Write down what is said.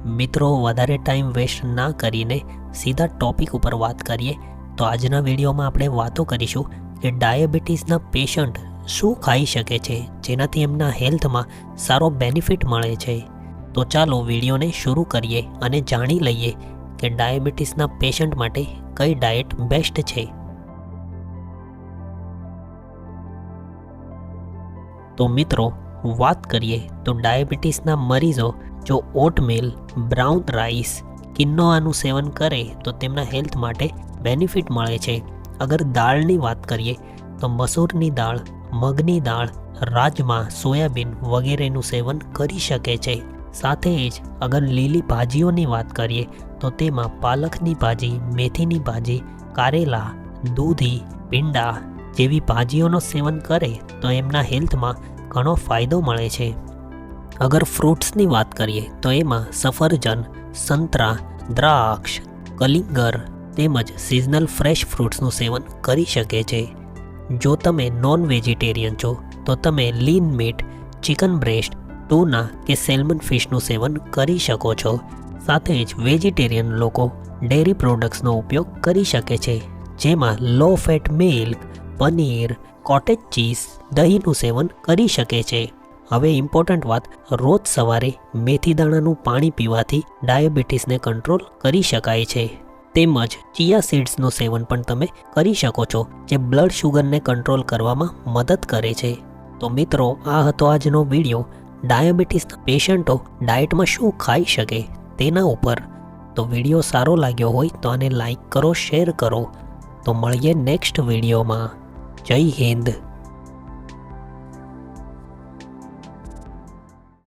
મિત્રો વધારે time waste ના કરીને સીધા ટોપિક ઉપર વાત કરીએ તો આજના વિડીયોમાં આપણે વાતો કરીશું કે ડાયાબિટીસના પેશન્ટ શું ખાઈ શકે છે જેનાથી એમના હેલ્થમાં સારો બેનિફિટ મળે છે। તો ચાલો વિડીયોને શરૂ કરીએ અને જાણી લઈએ કે ડાયાબિટીસના પેશન્ટ માટે કઈ ડાયટ બેસ્ટ છે। તો મિત્રો વાત કરીએ તો ડાયાબિટીસના મરીઝો જો ઓટમીલ, બ્રાઉન રાઈસ, કિનોઆનું સેવન કરે તો તેમના હેલ્થ માટે બેનિફિટ મળે છે। અગર દાળની વાત કરીએ તો મસૂરની દાળ, મગની દાળ, રાજમા, સોયાબીન વગેરેનું સેવન કરી શકે છે। સાથે જ અગર લીલી ભાજીઓની વાત કરીએ તો તેમાં પાલકની ભાજી, મેથીની ભાજી, કારેલા, દૂધી, ભીંડા જેવી ભાજીઓનું સેવન કરે તો એમના હેલ્થમાં ઘણો ફાયદો મળે છે। અગર ફ્રૂટ્સની વાત કરીએ તો એમાં સફરજન, સંતરા, દ્રાક્ષ, કલિંગર તેમજ સિઝનલ ફ્રેશ ફ્રૂટ્સનું સેવન કરી શકે છે। જો તમે નોન વેજીટેરિયન છો તો તમે લીન મીટ, ચિકન બ્રેસ્ટ, ટૂના કે સેલ્મન ફિશનું સેવન કરી શકો છો। સાથે જ વેજીટેરિયન લોકો ડેરી પ્રોડક્ટ્સનો ઉપયોગ કરી શકે છે જેમાં low fat milk, paneer, cottage cheese, દહીંનું સેવન કરી શકે છે। હવે ઇમ્પોર્ટન્ટ વાત, રોજ સવારે મેથી દાણાનું પાણી પીવાથી ડાયાબિટીસને કંટ્રોલ કરી શકાય છે। તેમજ ચિયા સીડ્સનું સેવન પણ તમે કરી શકો છો જે બ્લડ શુગરને કંટ્રોલ કરવામાં મદદ કરે છે। તો મિત્રો આ હતો આજનો વિડીયો ડાયાબિટીસના પેશન્ટો ડાયટમાં શું ખાઈ શકે તેના ઉપર। તો વિડીયો સારો લાગ્યો હોય તો આને લાઈક કરો, શેર કરો। તો મળીએ નેક્સ્ટ વિડીયોમાં। જય હિન્દ।